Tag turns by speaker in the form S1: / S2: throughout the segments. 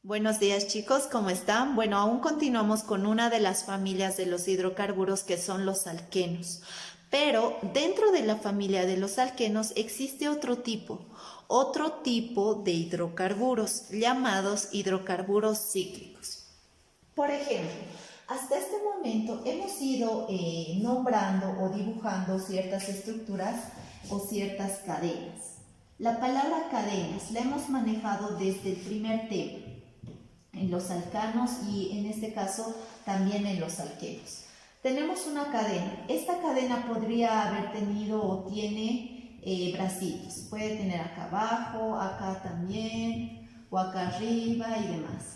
S1: Buenos días chicos, ¿cómo están? Bueno, aún continuamos con una de las familias de los hidrocarburos que son los alquenos. Pero dentro de la familia de los alquenos existe otro tipo de hidrocarburos llamados hidrocarburos cíclicos. Por ejemplo, hasta este momento hemos ido nombrando o dibujando ciertas estructuras o ciertas cadenas. La palabra cadenas la hemos manejado desde el primer tema, en los alcanos y en este caso también en los alquenos. Tenemos una cadena. Esta cadena podría haber tenido o tiene bracitos. Puede tener acá abajo, acá también, o acá arriba y demás.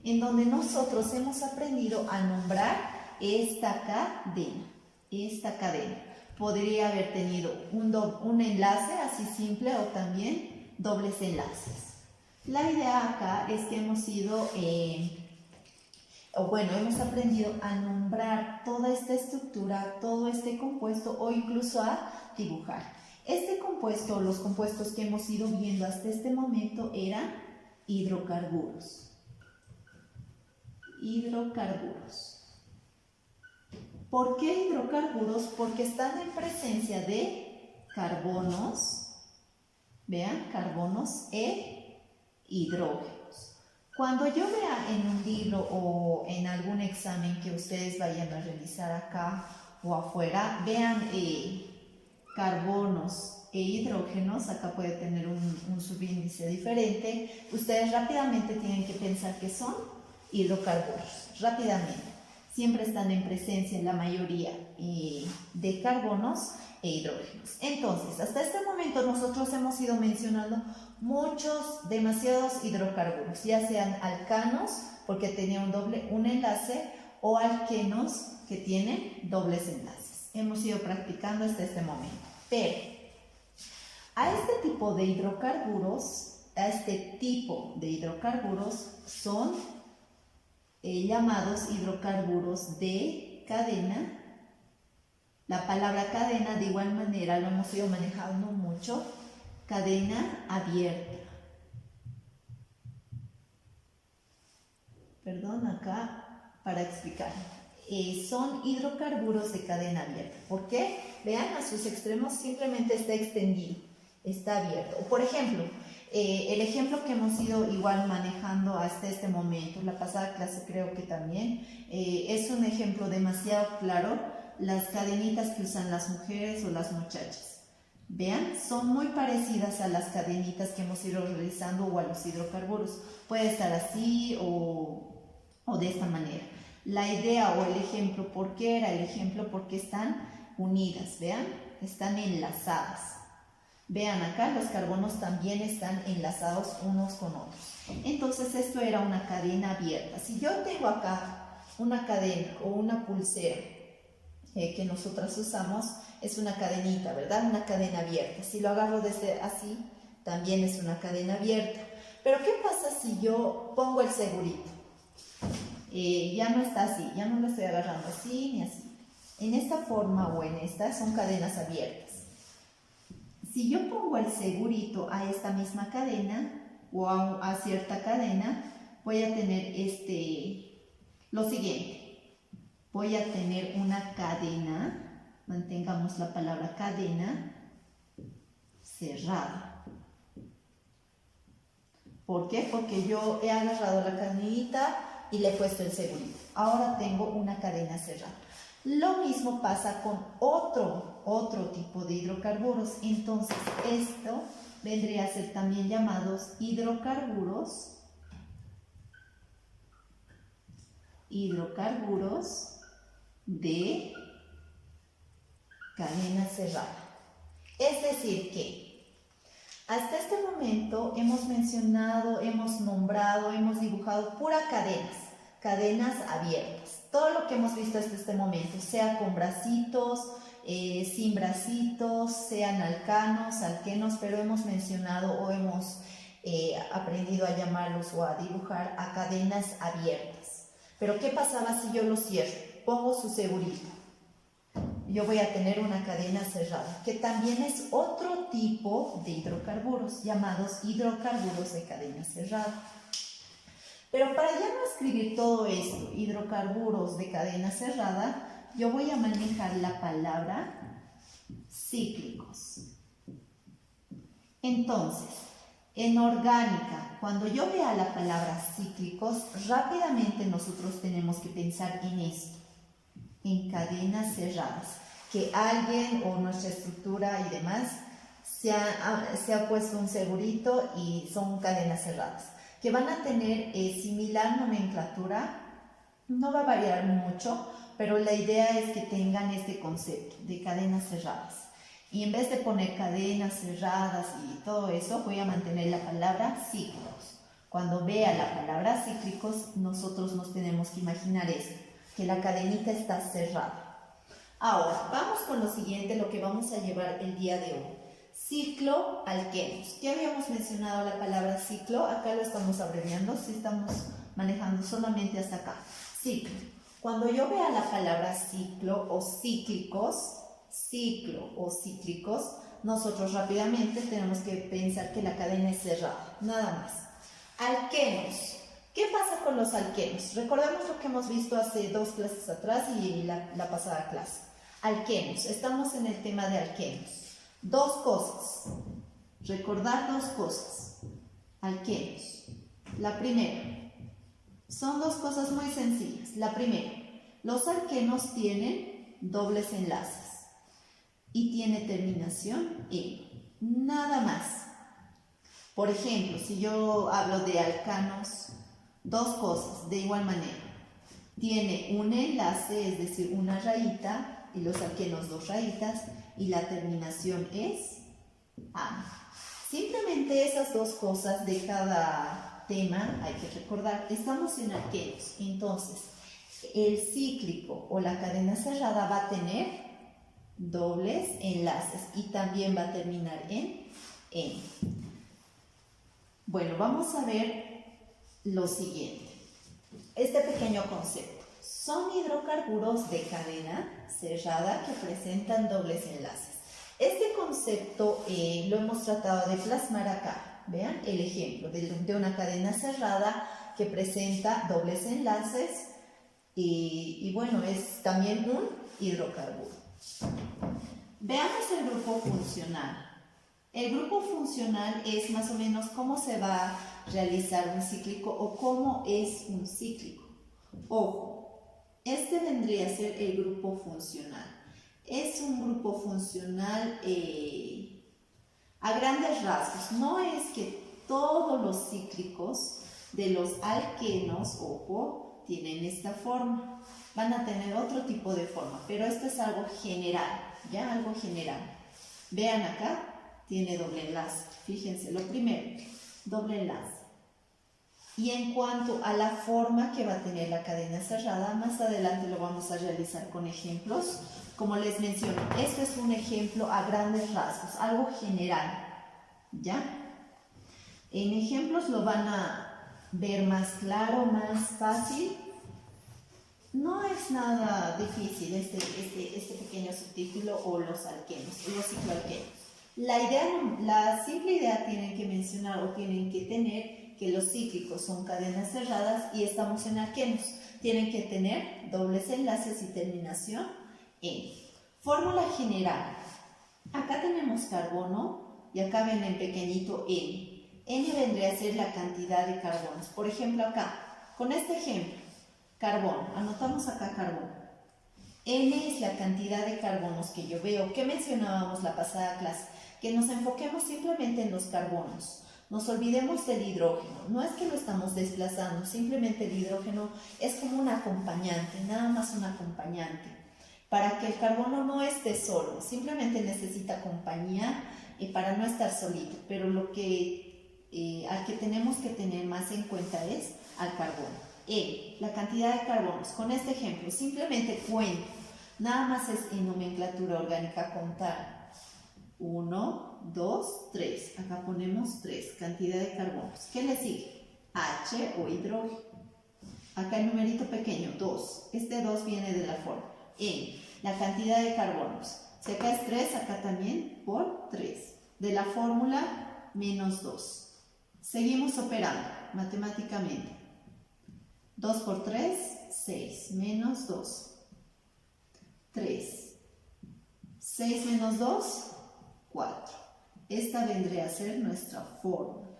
S1: En donde nosotros hemos aprendido a nombrar esta cadena. Esta cadena. Podría haber tenido un enlace así simple o también dobles enlaces. La idea acá es que hemos hemos aprendido a nombrar toda esta estructura, todo este compuesto o incluso a dibujar. Este compuesto, los compuestos que hemos ido viendo hasta este momento eran hidrocarburos. Hidrocarburos. ¿Por qué hidrocarburos? Porque están en presencia de carbonos, vean, carbonos e hidrógenos. Cuando yo vea en un libro o en algún examen que ustedes vayan a realizar acá o afuera, vean carbonos e hidrógenos, acá puede tener un subíndice diferente, ustedes rápidamente tienen que pensar que son hidrocarburos, rápidamente. Siempre están en presencia la mayoría de carbonos e hidrógenos. Entonces, hasta este momento nosotros hemos ido mencionando demasiados hidrocarburos, ya sean alcanos, porque tenía un enlace, o alquenos, que tienen dobles enlaces. Hemos ido practicando hasta este momento. Pero, a este tipo de hidrocarburos son llamados hidrocarburos de cadena. La palabra cadena de igual manera lo hemos ido manejando mucho. Cadena abierta. Perdón, acá para explicar. Son hidrocarburos de cadena abierta. ¿Por qué? Vean, a sus extremos simplemente está extendido, está abierto. Por ejemplo, el ejemplo que hemos ido igual manejando hasta este momento, la pasada clase creo que también, es un ejemplo demasiado claro, las cadenitas que usan las mujeres o las muchachas. Vean, son muy parecidas a las cadenitas que hemos ido realizando o a los hidrocarburos. Puede estar así o de esta manera. La idea o el ejemplo, ¿por qué era el ejemplo? Porque están unidas, vean, están enlazadas. Vean acá, los carbonos también están enlazados unos con otros. Entonces esto era una cadena abierta. Si yo tengo acá una cadena o una pulsera que nosotras usamos, es una cadenita, ¿verdad? Una cadena abierta. Si lo agarro desde así, también es una cadena abierta. Pero ¿qué pasa si yo pongo el segurito? Ya no está así, ya no lo estoy agarrando así ni así. En esta forma o en esta son cadenas abiertas. Si yo pongo el segurito a esta misma cadena o a cierta cadena, voy a tener lo siguiente. Voy a tener una cadena, mantengamos la palabra cadena, cerrada. ¿Por qué? Porque yo he agarrado la cadenita y le he puesto el segurito. Ahora tengo una cadena cerrada. Lo mismo pasa con otro tipo de hidrocarburos. Entonces, esto vendría a ser también llamados hidrocarburos de cadena cerrada. Es decir que hasta este momento hemos mencionado, hemos nombrado, hemos dibujado puras cadenas abiertas. Todo lo que hemos visto hasta este momento, sea con bracitos, sin bracitos, sean alcanos, alquenos, pero hemos mencionado o hemos aprendido a llamarlos o a dibujar a cadenas abiertas. Pero ¿qué pasaba si yo lo cierro? Pongo su segurito. Yo voy a tener una cadena cerrada, que también es otro tipo de hidrocarburos, llamados hidrocarburos de cadena cerrada. Pero para ya no escribir todo esto, hidrocarburos de cadena cerrada, yo voy a manejar la palabra cíclicos. Entonces, en orgánica, cuando yo vea la palabra cíclicos, rápidamente nosotros tenemos que pensar en esto, en cadenas cerradas, que alguien o nuestra estructura y demás se ha puesto un segurito y son cadenas cerradas, que van a tener similar nomenclatura, no va a variar mucho, pero la idea es que tengan este concepto de cadenas cerradas. Y en vez de poner cadenas cerradas y todo eso, voy a mantener la palabra cíclicos. Cuando vea la palabra cíclicos, nosotros nos tenemos que imaginar esto, que la cadenita está cerrada. Ahora, vamos con lo siguiente, lo que vamos a llevar el día de hoy. Cicloalquenos. Ya habíamos mencionado la palabra ciclo, acá lo estamos abreviando, si estamos manejando solamente hasta acá. Ciclo. Cuando yo vea la palabra ciclo o cíclicos, nosotros rápidamente tenemos que pensar que la cadena es cerrada, nada más. Alquenos. ¿Qué pasa con los alquenos? Recordemos lo que hemos visto hace 2 clases atrás y la pasada clase. Alquenos. Estamos en el tema de alquenos. 2 cosas. Recordar 2 cosas. Alquenos. La primera. Son 2 cosas muy sencillas. La primera. Los alquenos tienen dobles enlaces y tiene terminación en. Nada más. Por ejemplo, si yo hablo de alcanos, 2 cosas de igual manera. Tiene un enlace, es decir, una rayita, y los alquenos 2 rayitas, y la terminación es -ano. Simplemente esas 2 cosas de cada tema hay que recordar. Estamos en alquenos, entonces el cíclico o la cadena cerrada va a tener dobles enlaces y también va a terminar en "en". Bueno, vamos a ver lo siguiente. Este pequeño concepto. Son hidrocarburos de cadena cerrada que presentan dobles enlaces. Este concepto lo hemos tratado de plasmar acá. Vean el ejemplo de una cadena cerrada que presenta dobles enlaces y bueno, es también un hidrocarburo. Veamos el grupo funcional. El grupo funcional es más o menos cómo se va a realizar un cíclico o cómo es un cíclico. Ojo, este vendría a ser el grupo funcional. Es un grupo funcional a grandes rasgos. No es que todos los cíclicos de los alquenos, ojo, tienen esta forma. Van a tener otro tipo de forma, pero esto es algo general, ¿ya? Algo general. Vean acá, tiene doble enlace. Fíjense, lo primero, doble enlace. Y en cuanto a la forma que va a tener la cadena cerrada, más adelante lo vamos a realizar con ejemplos. Como les menciono, este es un ejemplo a grandes rasgos, algo general, ¿ya? En ejemplos lo van a ver más claro, más fácil. No es nada difícil este pequeño subtítulo o los alquenos, los cicloalquenos. La simple idea tienen que mencionar o tienen que tener que los cíclicos son cadenas cerradas y estamos en alquenos. Tienen que tener dobles enlaces y terminación en. Fórmula general. Acá tenemos carbono y acá ven en pequeñito N. N vendría a ser la cantidad de carbonos. Por ejemplo acá, con este ejemplo, carbono, anotamos acá carbono. N es la cantidad de carbonos que yo veo. ¿Qué mencionábamos la pasada clase? Que nos enfoquemos simplemente en los carbonos. Nos olvidemos del hidrógeno. No es que lo estamos desplazando, simplemente el hidrógeno es como un acompañante, nada más un acompañante. Para que el carbono no esté solo, simplemente necesita compañía para no estar solito. Pero lo que, al que tenemos que tener más en cuenta es al carbono. La cantidad de carbonos. Con este ejemplo, simplemente cuento. Nada más es en nomenclatura orgánica contar. 1, 2, 3. Acá ponemos 3. Cantidad de carbonos. ¿Qué le sigue? H o hidrógeno. Acá el numerito pequeño, 2. Este 2 viene de la forma. La cantidad de carbonos. Si acá es 3, acá también por 3. De la fórmula menos 2. Seguimos operando matemáticamente. 2 por 3, 6, menos 2, 3. 6 menos 2, 4. Esta vendría a ser nuestra fórmula.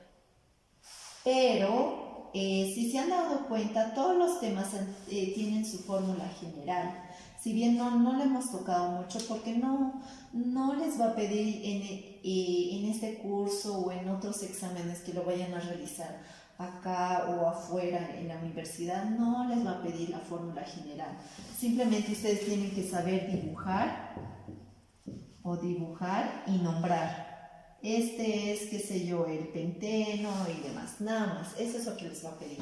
S1: Pero, si se han dado cuenta, todos los temas tienen su fórmula general. Si bien no le hemos tocado mucho, porque no les va a pedir en este curso o en otros exámenes que lo vayan a realizar acá o afuera en la universidad, no les va a pedir la fórmula general. Simplemente ustedes tienen que saber dibujar y nombrar. Este es, qué sé yo, el penteno y demás, nada más. Eso es lo que les va a pedir.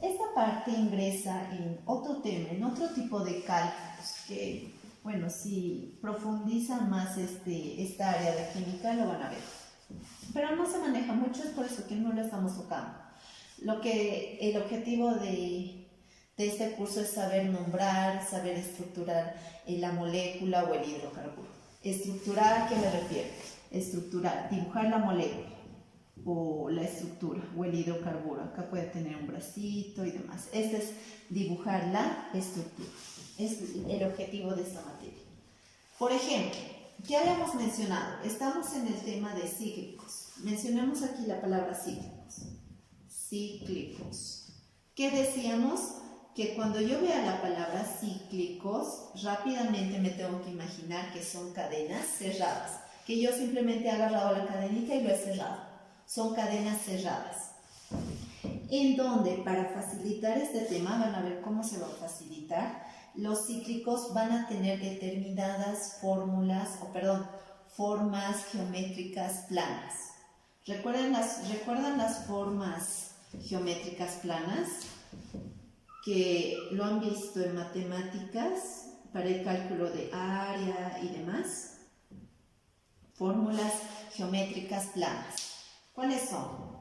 S1: Esta parte ingresa en otro tema, en otro tipo de cálculos que, bueno, si profundizan más esta área de química lo van a ver. Pero no se maneja mucho, es por eso que no lo estamos tocando. El objetivo de este curso es saber nombrar, saber estructurar la molécula o el hidrocarburo. ¿Estructurar a qué me refiero? Estructurar, dibujar la molécula o la estructura o el hidrocarburo. Acá puede tener un bracito y demás. Este es dibujar la estructura. Es el objetivo de esta materia. Por ejemplo, ya habíamos mencionado, estamos en el tema de cíclicos. Mencionemos aquí la palabra cíclicos. Cíclicos. ¿Qué decíamos? Que cuando yo vea la palabra cíclicos, rápidamente me tengo que imaginar que son cadenas cerradas, que yo simplemente he agarrado la cadenita y lo he cerrado. Son cadenas cerradas. En donde, para facilitar este tema, van a ver cómo se va a facilitar, los cíclicos van a tener determinadas formas geométricas planas. ¿Recuerdan las formas geométricas planas? Que lo han visto en matemáticas para el cálculo de área y demás. Fórmulas geométricas planas. ¿Cuáles son?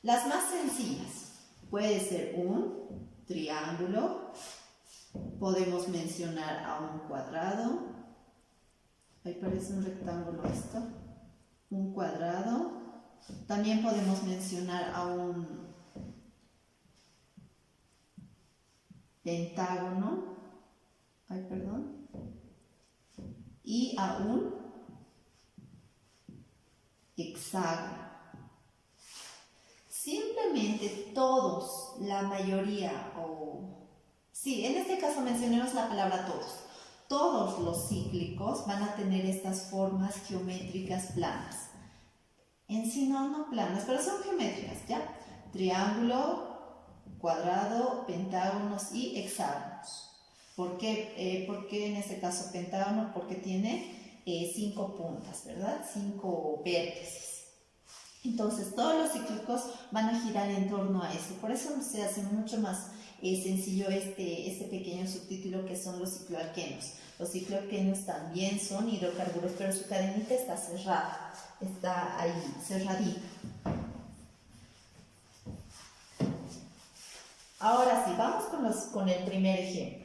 S1: Las más sencillas. Puede ser un triángulo. Podemos mencionar a un cuadrado. Ahí parece un rectángulo esto. Un cuadrado. También podemos mencionar a un pentágono, y a un hexágono. Simplemente todos, la mayoría, en este caso mencionemos la palabra todos. Todos los cíclicos van a tener estas formas geométricas planas. En sí no planas, pero son geométricas, ¿ya? Triángulo, cuadrado, pentágonos y hexágonos. ¿Por qué en este caso pentágono? Porque tiene 5 puntas, ¿verdad? 5 vértices. Entonces todos los cíclicos van a girar en torno a eso. Por eso se hace mucho más sencillo este pequeño subtítulo que son los cicloalquenos. Los cicloalquenos también son hidrocarburos, pero su cadenita está cerrada, está ahí cerradita. Ahora sí, vamos con el primer ejemplo.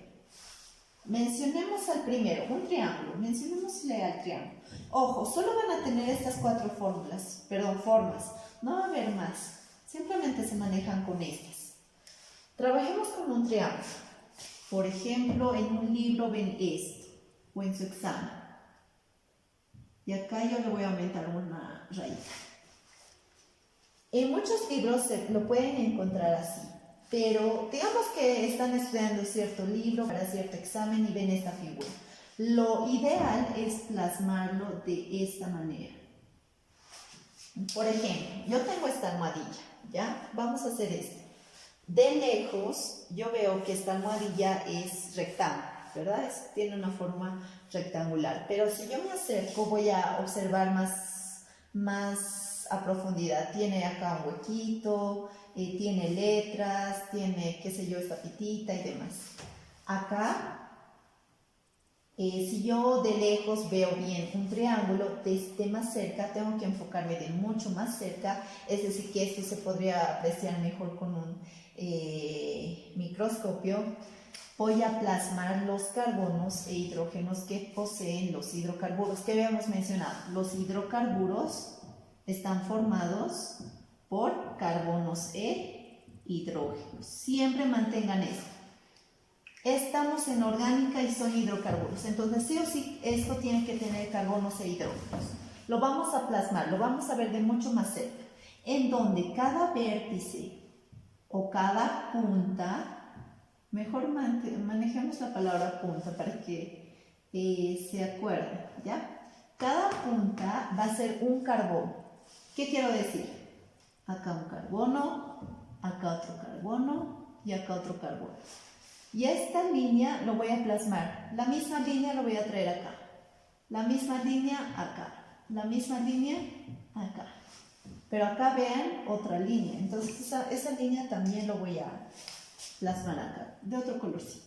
S1: Mencionemos al primero, un triángulo. Mencionémosle al triángulo. Ojo, solo van a tener estas 4 formas. No va a haber más. Simplemente se manejan con estas. Trabajemos con un triángulo. Por ejemplo, en un libro ven esto, o en su examen. Y acá yo le voy a aumentar una rayita. En muchos libros lo pueden encontrar así. Pero digamos que están estudiando cierto libro para cierto examen y ven esta figura. Lo ideal es plasmarlo de esta manera. Por ejemplo, yo tengo esta almohadilla, ¿ya? Vamos a hacer esto. De lejos, yo veo que esta almohadilla es rectangular, ¿verdad? Tiene una forma rectangular. Pero si yo me acerco, voy a observar más a profundidad. Tiene acá un huequito, tiene letras, tiene, qué sé yo, esta pitita y demás. Acá, si yo de lejos veo bien un triángulo, desde más cerca tengo que enfocarme de mucho más cerca, es decir, que esto se podría apreciar mejor con un microscopio. Voy a plasmar los carbonos e hidrógenos que poseen los hidrocarburos que habíamos mencionado. Los hidrocarburos están formados por carbonos E hidrógenos. Siempre mantengan esto. Estamos en orgánica y son hidrocarburos. Entonces, sí o sí, esto tiene que tener carbonos e hidrógenos. Lo vamos a plasmar, lo vamos a ver de mucho más cerca, en donde cada vértice o cada punta, mejor manejemos la palabra punta para que se acuerden, ¿ya? Cada punta va a ser un carbono. ¿Qué quiero decir? Acá un carbono, acá otro carbono y acá otro carbono. Y esta línea lo voy a plasmar. La misma línea lo voy a traer acá. La misma línea acá. La misma línea acá. Pero acá vean otra línea. Entonces esa línea también lo voy a plasmar acá. De otro colorcito.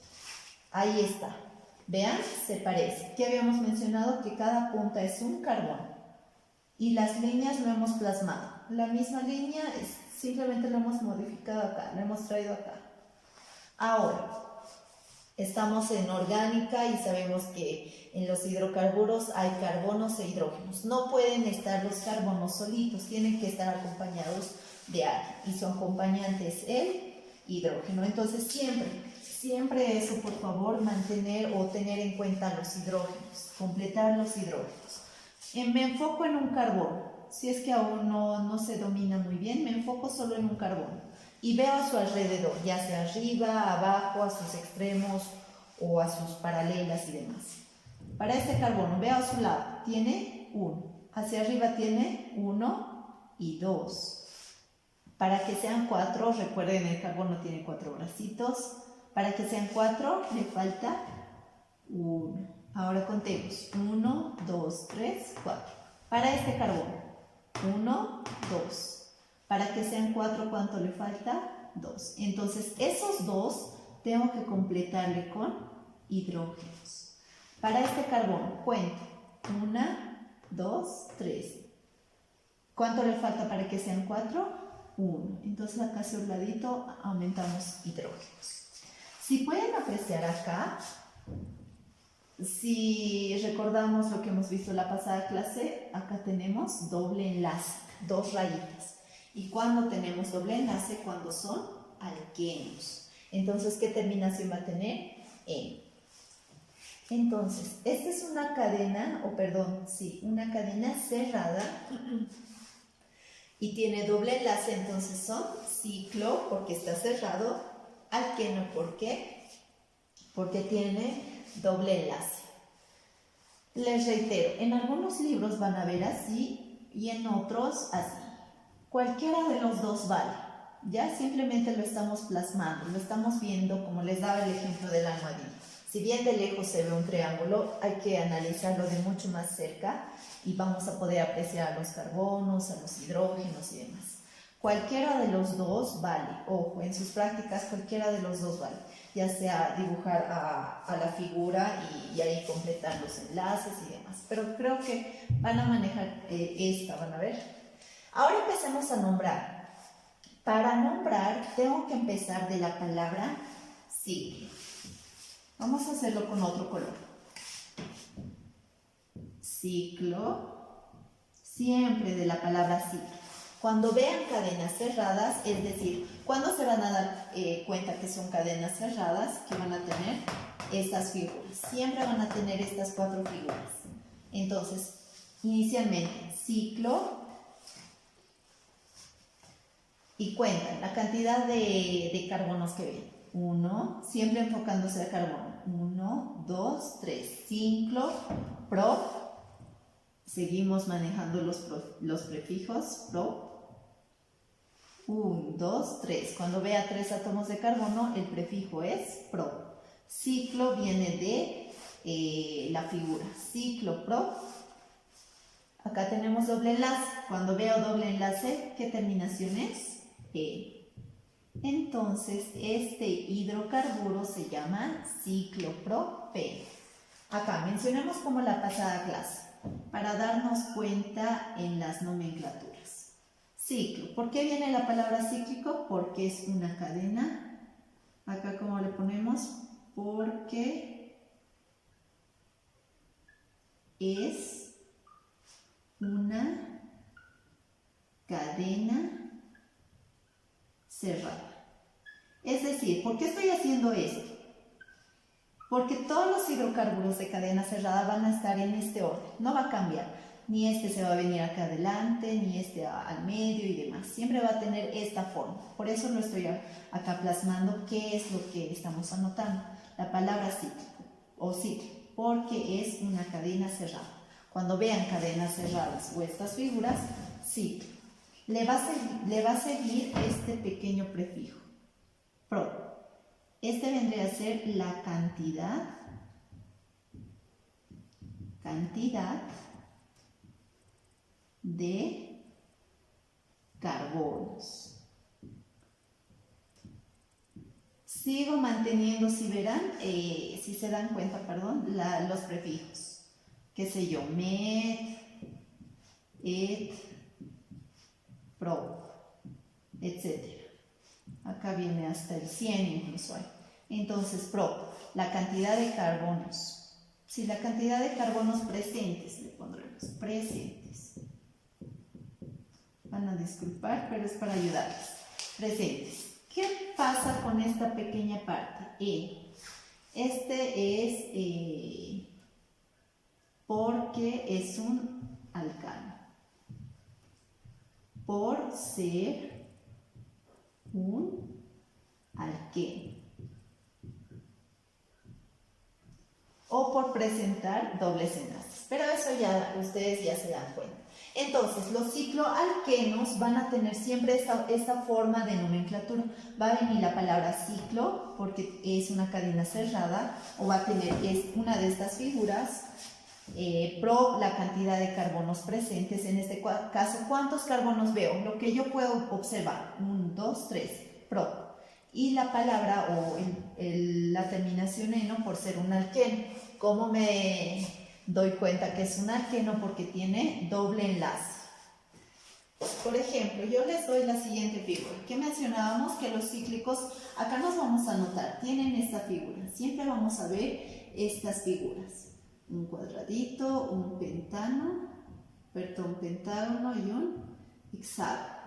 S1: Ahí está. Vean, se parece. ¿Qué habíamos mencionado? Que cada punta es un carbono. Y las líneas lo hemos plasmado. La misma línea, simplemente lo hemos modificado acá. Lo hemos traído acá. Ahora, estamos en orgánica y sabemos que en los hidrocarburos hay carbonos e hidrógenos. No pueden estar los carbonos solitos, tienen que estar acompañados de alguien. Y su acompañante es el hidrógeno. Entonces siempre eso, por favor, mantener o tener en cuenta los hidrógenos, completar los hidrógenos. Me enfoco en un carbono. Si es que aún no se domina muy bien, me enfoco solo en un carbono. Y veo a su alrededor, ya sea arriba, abajo, a sus extremos o a sus paralelas y demás. Para este carbono, veo a su lado, tiene 1. Hacia arriba tiene 1 y 2. Para que sean 4, recuerden, el carbono tiene 4 bracitos. Para que sean 4, le falta 1. Ahora contemos. 1, 2, 3, 4. Para este carbono, 1, 2. Para que sean 4, ¿cuánto le falta? 2. Entonces, esos 2 tengo que completarle con hidrógenos. Para este carbono, cuento. 1, 2, 3. ¿Cuánto le falta para que sean 4? 1. Entonces, acá hacia un ladito aumentamos hidrógenos. Si pueden apreciar acá, si recordamos lo que hemos visto en la pasada clase, acá tenemos doble enlace, 2 rayitas. ¿Y cuándo tenemos doble enlace? Cuando son alquenos. Entonces, ¿qué terminación va a tener? En. Entonces, esta es una cadena, una cadena cerrada y tiene doble enlace, entonces son ciclo, porque está cerrado, alqueno, ¿por qué? Porque tiene doble enlace. Les reitero, en algunos libros van a ver así y en otros así. Cualquiera de los dos vale, ya simplemente lo estamos plasmando, lo estamos viendo como les daba el ejemplo del almohadilla. Si bien de lejos se ve un triángulo, hay que analizarlo de mucho más cerca y vamos a poder apreciar a los carbonos, a los hidrógenos y demás. Cualquiera de los dos vale, ojo, en sus prácticas cualquiera de los dos vale, ya sea dibujar a la figura y ahí completar los enlaces y demás, pero creo que van a manejar esta, van a ver. Ahora empecemos a nombrar. Para nombrar tengo que empezar de la palabra ciclo. Vamos a hacerlo con otro color. Ciclo, siempre de la palabra ciclo. Cuando vean cadenas cerradas, es decir, ¿cuándo se van a dar cuenta que son cadenas cerradas? Que van a tener estas figuras. Siempre van a tener estas 4 figuras. Entonces, inicialmente, ciclo. Y cuentan la cantidad de carbonos que ven. 1, siempre enfocándose al carbono. 1, 2, 3. Ciclo, pro. Seguimos manejando los prefijos. Pro. 1, 2, 3. Cuando vea 3 átomos de carbono, el prefijo es pro. Ciclo viene de la figura. Ciclo, pro. Acá tenemos doble enlace. Cuando veo doble enlace, ¿qué terminación es? Entonces, este hidrocarburo se llama ciclopropeno. Acá mencionamos como la pasada clase, para darnos cuenta en las nomenclaturas. Ciclo. ¿Por qué viene la palabra cíclico? Porque es una cadena. Acá, ¿cómo le ponemos? Porque es una cadena cerrada. Es decir, ¿por qué estoy haciendo esto? Porque todos los hidrocarburos de cadena cerrada van a estar en este orden, no va a cambiar. Ni este se va a venir acá adelante, ni este al medio y demás. Siempre va a tener esta forma. Por eso lo estoy acá plasmando qué es lo que estamos anotando. La palabra cíclico o ciclo, porque es una cadena cerrada. Cuando vean cadenas cerradas o estas figuras, ciclo. Le va a seguir este pequeño prefijo, pro. Este vendría a ser la cantidad de carbonos. Sigo manteniendo, si verán, si se dan cuenta, perdón, los prefijos. Qué sé yo, met, et, pro, etc. Acá viene hasta el 100 incluso hay. Entonces, pro, la cantidad de carbonos. Si la cantidad de carbonos presentes, le pondremos presentes. Van a disculpar, pero es para ayudarles. Presentes. ¿Qué pasa con esta pequeña parte? Este es porque es un alcano. Por ser un alqueno. O por presentar dobles enlaces. Pero eso ya ustedes ya se dan cuenta. Entonces, los cicloalquenos van a tener siempre esta forma de nomenclatura. Va a venir la palabra ciclo, porque es una cadena cerrada, o va a tener una de estas figuras, pro, la cantidad de carbonos presentes. En este caso, ¿cuántos carbonos veo? Lo que yo puedo observar, 1, 2, 3, pro. Y la palabra o la terminación eno por ser un alqueno. ¿Cómo me doy cuenta que es un alqueno? Porque tiene doble enlace. Por ejemplo, yo les doy la siguiente figura. ¿Qué mencionábamos? Que los cíclicos, acá nos vamos a anotar, tienen esta figura. Siempre vamos a ver estas figuras. Un cuadradito, un pentágono y un hexágono.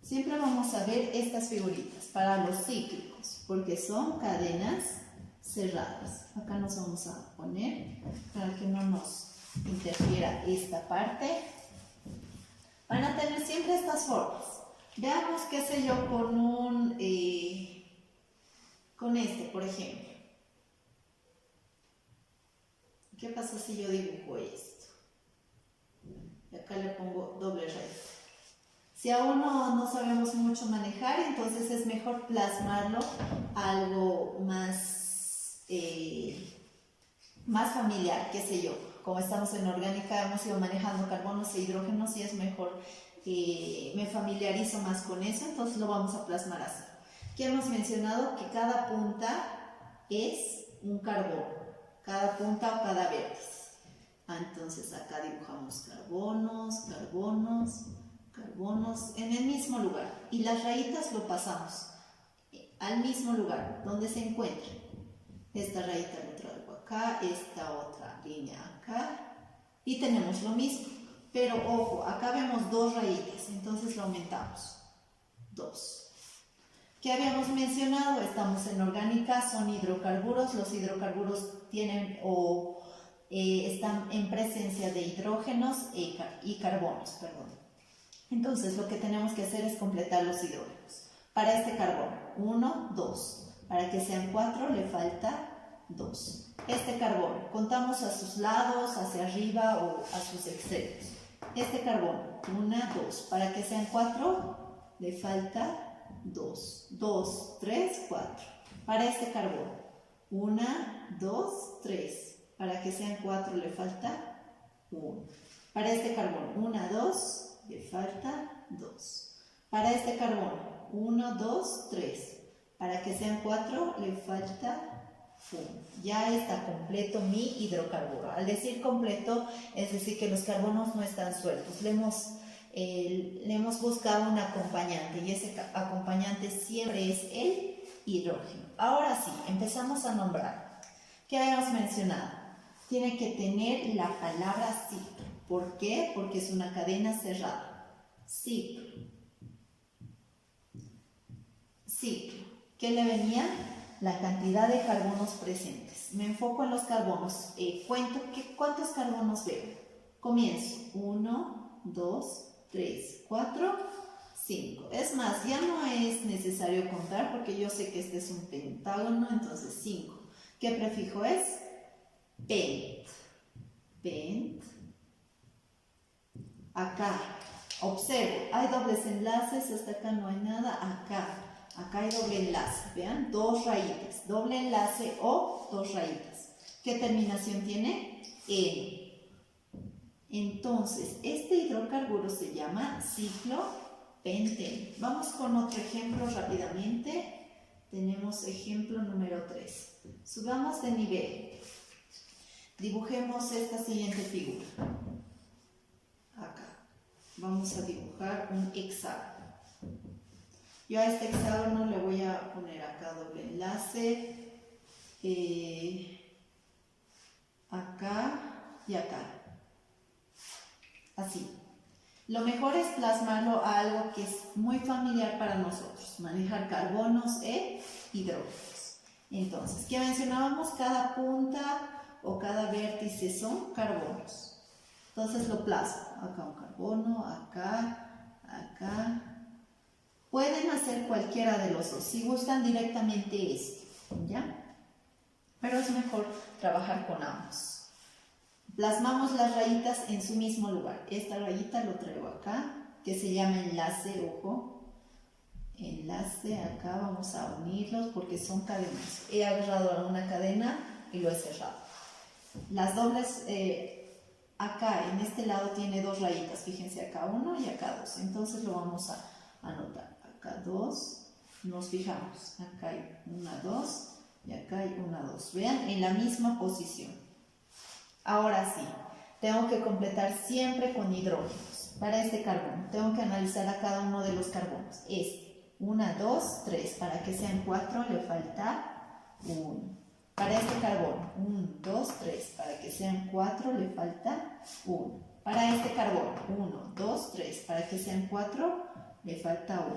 S1: Siempre vamos a ver estas figuritas para los cíclicos, porque son cadenas cerradas. Acá nos vamos a poner para que no nos interfiera esta parte. Van a tener siempre estas formas. Veamos, qué sé yo, con este, por ejemplo. ¿Qué pasa si yo dibujo esto? Y acá le pongo doble raíz. Si aún no sabemos mucho manejar, entonces es mejor plasmarlo algo más familiar, qué sé yo. Como estamos en orgánica, hemos ido manejando carbonos e hidrógenos y es mejor, me familiarizo más con eso, entonces lo vamos a plasmar así. Aquí hemos mencionado que cada punta es un carbono, cada punta o cada vértice. Entonces acá dibujamos carbonos en el mismo lugar y las rayitas lo pasamos al mismo lugar donde se encuentra. Esta rayita la traigo acá, esta otra línea acá y tenemos lo mismo, pero ojo, acá vemos dos rayitas, entonces lo aumentamos, 2. ¿Qué habíamos mencionado? Estamos en orgánica, son hidrocarburos. Los hidrocarburos tienen están en presencia de hidrógenos y carbonos, perdón. Entonces lo que tenemos que hacer es completar los hidrógenos. Para este carbono, 1, 2. Para que sean 4 le falta 2. Este carbono, contamos a sus lados, hacia arriba o a sus extremos. Este carbono, 1, 2. Para que sean 4 le falta 2. 2, 3, 4. Para este carbono, 1, 2, 3. Para que sean 4 le falta 1. Para este carbono, 1, 2, le falta 2. Para este carbono, 1, 2, 3. Para que sean 4 le falta 1. Ya está completo mi hidrocarburo. Al decir completo, es decir que los carbonos no están sueltos. Le hemos buscado un acompañante y ese acompañante siempre es el hidrógeno. Ahora sí, empezamos a nombrar. ¿Qué habíamos mencionado? Tiene que tener la palabra ciclo. ¿Por qué? Porque es una cadena cerrada. Ciclo. ciclo. ¿Qué le venía? La cantidad de carbonos presentes. Me enfoco en los carbonos. Cuento cuántos carbonos veo. Comienzo. 1, 2, 3, 4, 5. Es más, ya no es necesario contar porque yo sé que este es un pentágono, entonces 5. ¿Qué prefijo es? Pent. Pent. Acá. Observo, hay dobles enlaces, hasta acá no hay nada, acá hay doble enlace, vean, 2 rayitas, doble enlace o 2 rayitas. ¿Qué terminación tiene? N. Entonces, este hidrocarburo se llama ciclopenteno. Vamos con otro ejemplo rápidamente. Tenemos ejemplo número 3. Subamos de nivel. Dibujemos esta siguiente figura. Acá. Vamos a dibujar un hexágono. Yo a este hexágono le voy a poner acá doble enlace, acá y acá. Así. Lo mejor es plasmarlo a algo que es muy familiar para nosotros, manejar carbonos e hidrógenos. Entonces, ¿qué mencionábamos? Cada punta o cada vértice son carbonos. Entonces lo plasmo, acá un carbono, acá, acá. Pueden hacer cualquiera de los dos, si gustan directamente esto, ¿ya? Pero es mejor trabajar con ambos. Plasmamos las rayitas en su mismo lugar. Esta rayita lo traigo acá, que se llama enlace, ojo. Enlace, acá vamos a unirlos porque son cadenas. He agarrado una cadena y lo he cerrado. Las dobles... acá en este lado tiene 2 rayitas, fíjense acá 1 y acá 2, entonces lo vamos a anotar, acá 2, nos fijamos, acá hay 1, 2 y acá hay 1, 2, vean, en la misma posición. Ahora sí, tengo que completar siempre con hidrógenos. Para este carbono, tengo que analizar a cada uno de los carbonos. 1, 2, 3, para que sean 4 le falta 1. Para este carbono, 1, 2, 3, para que sean 4 le falta 1. Para este carbono, 1, 2, 3, para que sean 4 le falta 1.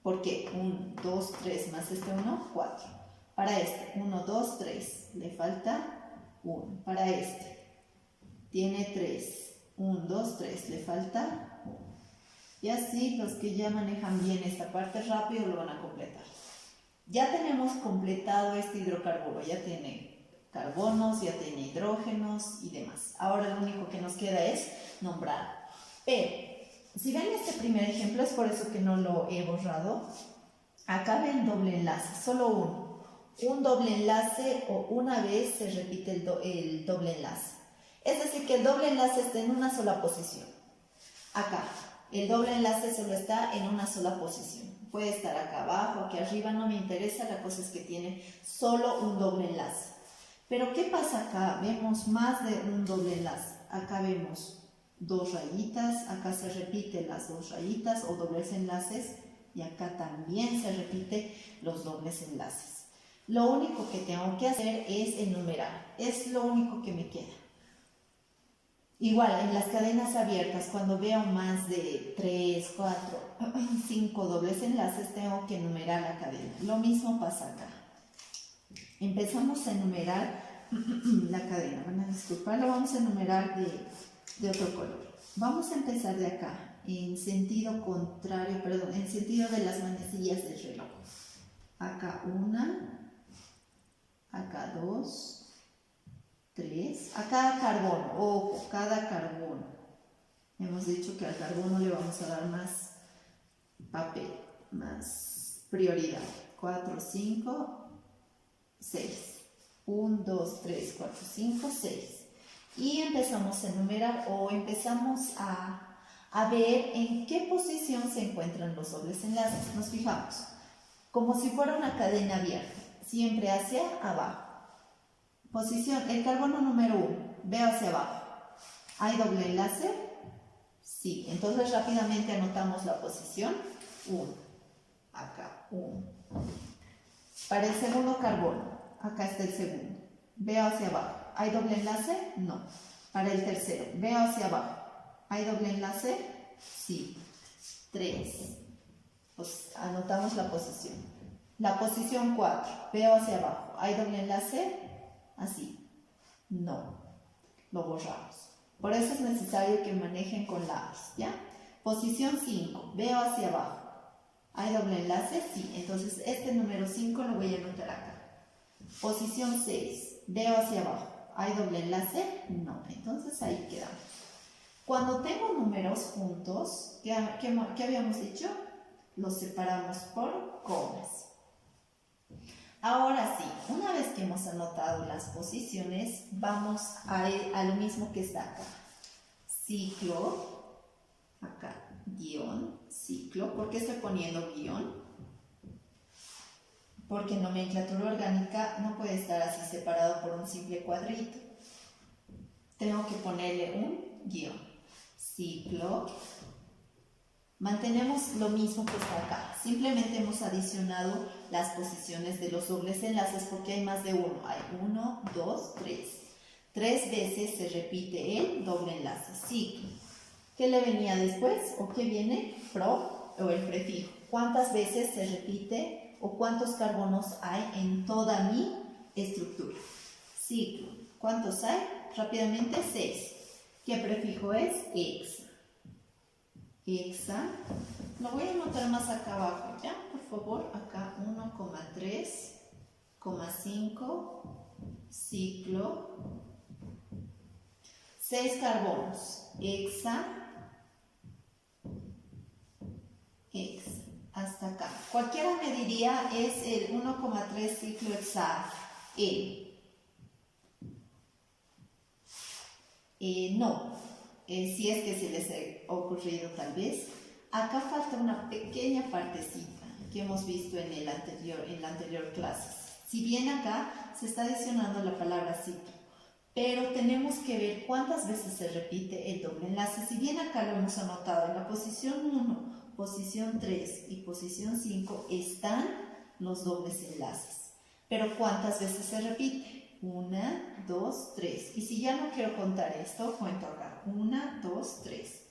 S1: ¿Por qué? 1, 2, 3 más este 1, 4. Para este, 1, 2, 3, le falta 1. Para este, tiene 3. 1, 2, 3, le falta 1. Y así los que ya manejan bien esta parte rápido lo van a completar. Ya tenemos completado este hidrocarburo, ya tiene carbonos, ya tiene hidrógenos y demás. Ahora lo único que nos queda es nombrar. Pero, si ven este primer ejemplo, es por eso que no lo he borrado. Acá ven doble enlace, solo uno. Un doble enlace o una vez se repite el doble enlace. Es decir, que el doble enlace está en una sola posición. Acá, el doble enlace solo está en una sola posición. Puede estar acá abajo, aquí arriba, no me interesa, la cosa es que tiene solo un doble enlace. Pero ¿qué pasa acá? Vemos más de un doble enlace. Acá vemos 2 rayitas, acá se repiten las 2 rayitas o dobles enlaces y acá también se repiten los dobles enlaces. Lo único que tengo que hacer es enumerar, es lo único que me queda. Igual, en las cadenas abiertas, cuando veo más de 3, 4, 5 dobles enlaces, tengo que enumerar la cadena. Lo mismo pasa acá. Empezamos a enumerar la cadena. Van a disculpar, lo vamos a enumerar de otro color. Vamos a empezar de acá, en sentido contrario, perdón, en sentido de las manecillas del reloj. Acá 1, acá 2, 3, a cada carbono, ojo, cada carbono. Hemos dicho que al carbono le vamos a dar más papel, más prioridad. 4, 5, 6. 1, 2, 3, 4, 5, 6. Y empezamos a enumerar o empezamos a ver en qué posición se encuentran los dobles enlaces. Nos fijamos, como si fuera una cadena abierta, siempre hacia abajo. Posición, el carbono número 1, veo hacia abajo. ¿Hay doble enlace? Sí, entonces rápidamente anotamos la posición 1. Acá, 1. Para el segundo carbono, acá está el segundo. Veo hacia abajo. ¿Hay doble enlace? No. Para el tercero, veo hacia abajo. ¿Hay doble enlace? Sí. 3. Pues anotamos la posición. La posición 4, veo hacia abajo. ¿Hay doble enlace? Así. No. Lo borramos. Por eso es necesario que manejen con lápiz, ¿ya? Posición 5, veo hacia abajo. ¿Hay doble enlace? Sí. Entonces este número 5 lo voy a anotar acá. Posición 6, veo hacia abajo. ¿Hay doble enlace? No. Entonces ahí quedamos. Cuando tengo números juntos, ¿qué habíamos dicho? Los separamos por comas. Ahora sí, una vez que hemos anotado las posiciones, vamos a lo mismo que está acá. Ciclo, acá, guión, ciclo. ¿Por qué estoy poniendo guión? Porque nomenclatura orgánica no puede estar así separado por un simple cuadrito. Tengo que ponerle un guión. Ciclo. Mantenemos lo mismo que está acá. Simplemente hemos adicionado las posiciones de los dobles enlaces porque hay más de uno. Hay 1, 2, 3. 3 veces se repite el doble enlace. Ciclo. ¿Qué le venía después? ¿O qué viene? Pro o el prefijo. ¿Cuántas veces se repite o cuántos carbonos hay en toda mi estructura? Ciclo. ¿Cuántos hay? Rápidamente 6. ¿Qué prefijo es? Hexa. Hexa. Lo voy a anotar más acá abajo, ¿ya? Por favor, acá 1,3,5, ciclo. 6 carbonos. Hexa. Hexa. Hasta acá. Cualquiera me diría es el 1,3 ciclo hexano. No. Si es que se les ha ocurrido tal vez. Acá falta una pequeña partecita que hemos visto en la anterior clase. Si bien acá se está adicionando la palabra ciclo, pero tenemos que ver cuántas veces se repite el doble enlace. Si bien acá lo hemos anotado en la posición 1, posición 3 y posición 5 están los dobles enlaces, pero ¿cuántas veces se repite? 1, 2, 3. Y si ya no quiero contar esto, cuento acá. 1, 2, 3.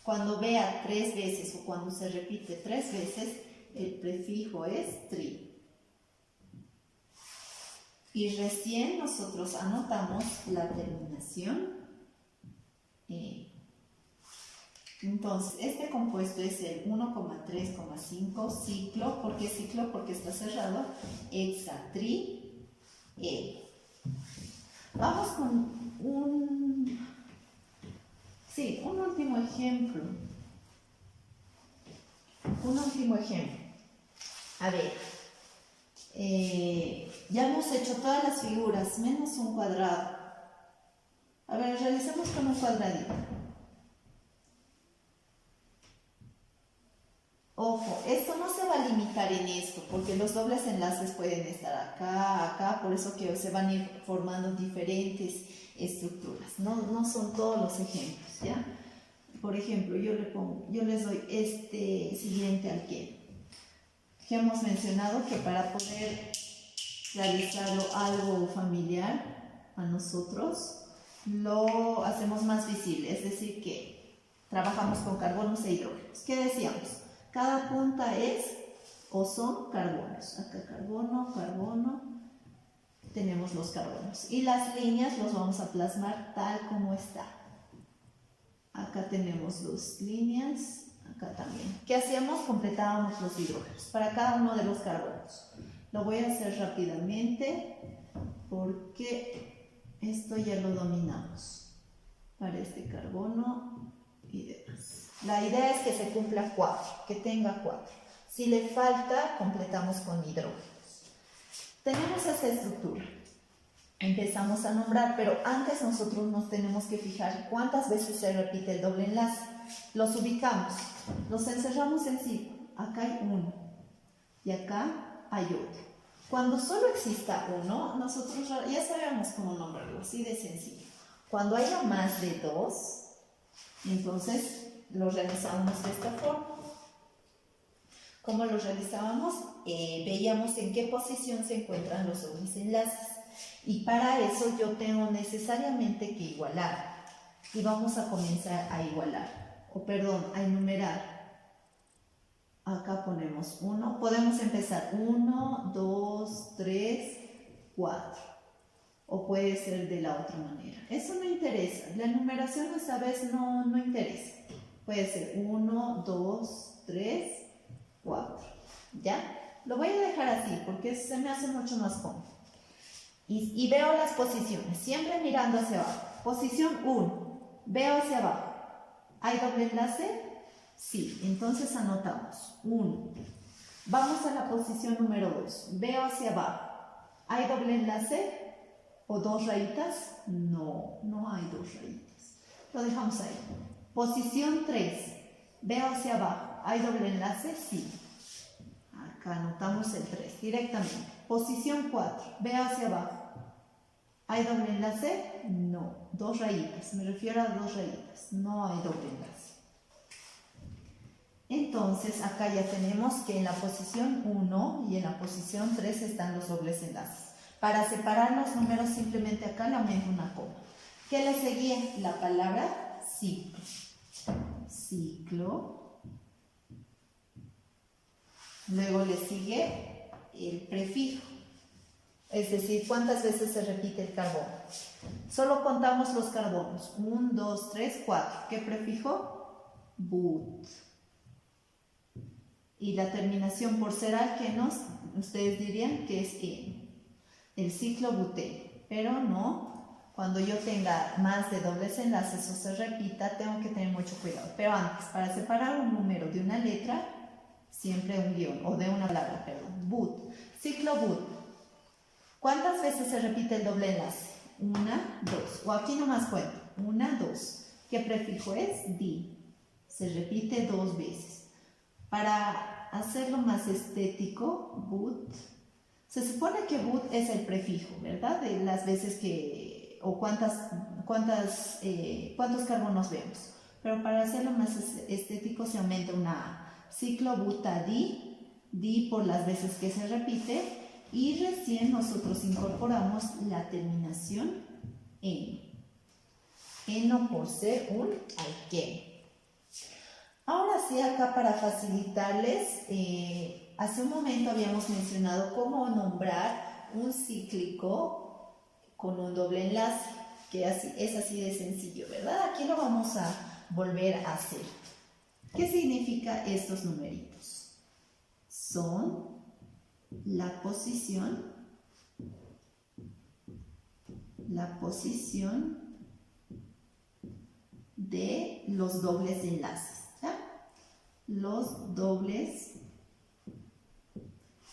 S1: Cuando vea 3 veces o cuando se repite 3 veces, el prefijo es tri. Y recién nosotros anotamos la terminación E. Entonces, este compuesto es el 1,3,5 ciclo. ¿Por qué ciclo? Porque está cerrado. Hexatri E. Vamos con un último ejemplo. A ver, ya hemos hecho todas las figuras, menos un cuadrado. A ver, realicemos con un cuadradito. Ojo, esto no se va a limitar en esto, porque los dobles enlaces pueden estar acá, por eso que se van a ir formando diferentes estructuras. No son todos los ejemplos, ¿ya? Por ejemplo, yo les doy este siguiente alqueno, que hemos mencionado que para poder realizarlo algo familiar a nosotros, lo hacemos más visible, es decir, que trabajamos con carbonos e hidrógenos. ¿Qué decíamos? Cada punta es o son carbonos. Acá carbono, carbono, tenemos los carbonos. Y las líneas los vamos a plasmar tal como está. Acá tenemos 2 líneas, acá también. ¿Qué hacíamos? Completábamos los hidrógenos para cada uno de los carbonos. Lo voy a hacer rápidamente porque esto ya lo dominamos. Para este carbono y demás. La idea es que se cumpla 4, que tenga 4. Si le falta, completamos con hidrógenos. Tenemos esta estructura. Empezamos a nombrar, pero antes nosotros nos tenemos que fijar cuántas veces se repite el doble enlace. Los ubicamos, los encerramos en círculo. Acá hay uno y acá hay otro. Cuando solo exista uno, nosotros ya sabemos cómo nombrarlo, así de sencillo. Cuando haya más de 2, entonces lo realizamos de esta forma. ¿Cómo lo realizábamos? Veíamos en qué posición se encuentran los dobles enlaces. Y para eso yo tengo necesariamente que igualar. Y vamos a comenzar a igualar. A enumerar. acá ponemos 1, podemos empezar 1, 2, 3, 4, o puede ser de la otra manera. Eso no interesa, la numeración esta vez no interesa. Puede ser 1, 2, 3, 4, ¿ya? Lo voy a dejar así porque se me hace mucho más cómodo. Y veo las posiciones, siempre mirando hacia abajo. Posición 1, veo hacia abajo. ¿Hay doble enlace? Sí, entonces anotamos 1. Vamos a la posición número 2, veo hacia abajo. ¿Hay doble enlace o 2 rayitas? No, no hay 2 rayitas. Lo dejamos ahí. Posición 3, veo hacia abajo. ¿Hay doble enlace? Sí. Acá anotamos el 3 directamente. Posición 4, veo hacia abajo. ¿Hay doble enlace? No, 2 rayitas. Me refiero a 2 rayitas. No hay doble enlace. Entonces, acá ya tenemos que en la posición 1 y en la posición 3 están los dobles enlaces. Para separar los números, simplemente acá le aumento una coma. ¿Qué le seguía? La palabra ciclo. Ciclo. Luego le sigue el prefijo. Es decir, ¿cuántas veces se repite el carbono? Solo contamos los carbonos. 1, 2, 3, 4. ¿Qué prefijo? But. Y la terminación por ser alquenos, ustedes dirían que es en. El ciclo buteno. Pero no, cuando yo tenga más de dobles enlaces o se repita, tengo que tener mucho cuidado. Pero antes, para separar un número de una letra, siempre un guión, o de una palabra, perdón. But. Ciclo but. ¿Cuántas veces se repite el doble enlace? 1, 2. O aquí nomás cuento. 1, 2. ¿Qué prefijo es? Di. Se repite 2 veces. Para hacerlo más estético, but. Se supone que but es el prefijo, ¿verdad? De las veces que, o cuántos carbonos vemos. Pero para hacerlo más estético se aumenta una A. Ciclo buta-di, di por las veces que se repite. Y recién nosotros incorporamos la terminación en. Eno por ser un alqueno. Ahora sí, acá para facilitarles, hace un momento habíamos mencionado cómo nombrar un cíclico con un doble enlace, que es así de sencillo, ¿verdad? Aquí lo vamos a volver a hacer. ¿Qué significa estos numeritos? Son la posición de los dobles enlaces, ¿ya? Los dobles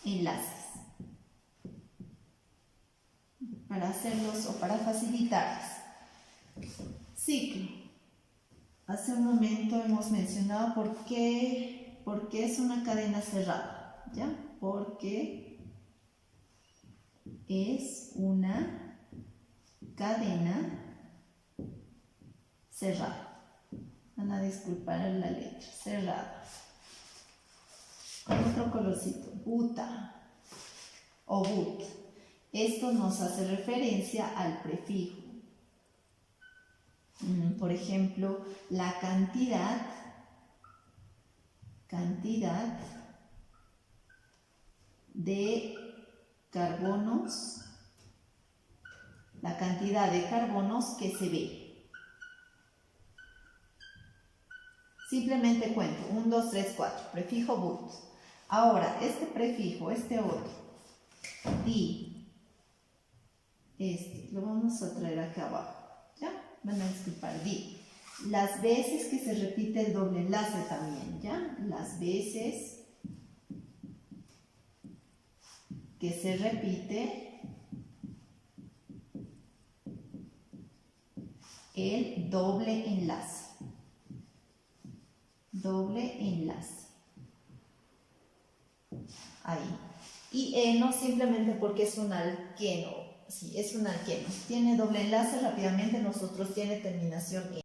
S1: enlaces. Para hacerlos o para facilitarles. Ciclo. Hace un momento hemos mencionado por qué es una cadena cerrada, ¿ya? Porque es una cadena cerrada. Van a disculpar la letra, cerrada. Con otro colorcito, buta o but. Esto nos hace referencia al prefijo. Por ejemplo, la cantidad de carbonos, que se ve. Simplemente cuento, 1, 2, 3, 4, prefijo but. Ahora, este prefijo, este otro, di, lo vamos a traer acá abajo, ¿ya? Van a disculpar, di. Las veces que se repite el doble enlace también, ¿ya? Las veces que se repite el doble enlace. Doble enlace. Ahí. Y eno simplemente porque es un alqueno. Sí, es un alqueno. Tiene doble enlace, rápidamente nosotros tiene terminación en.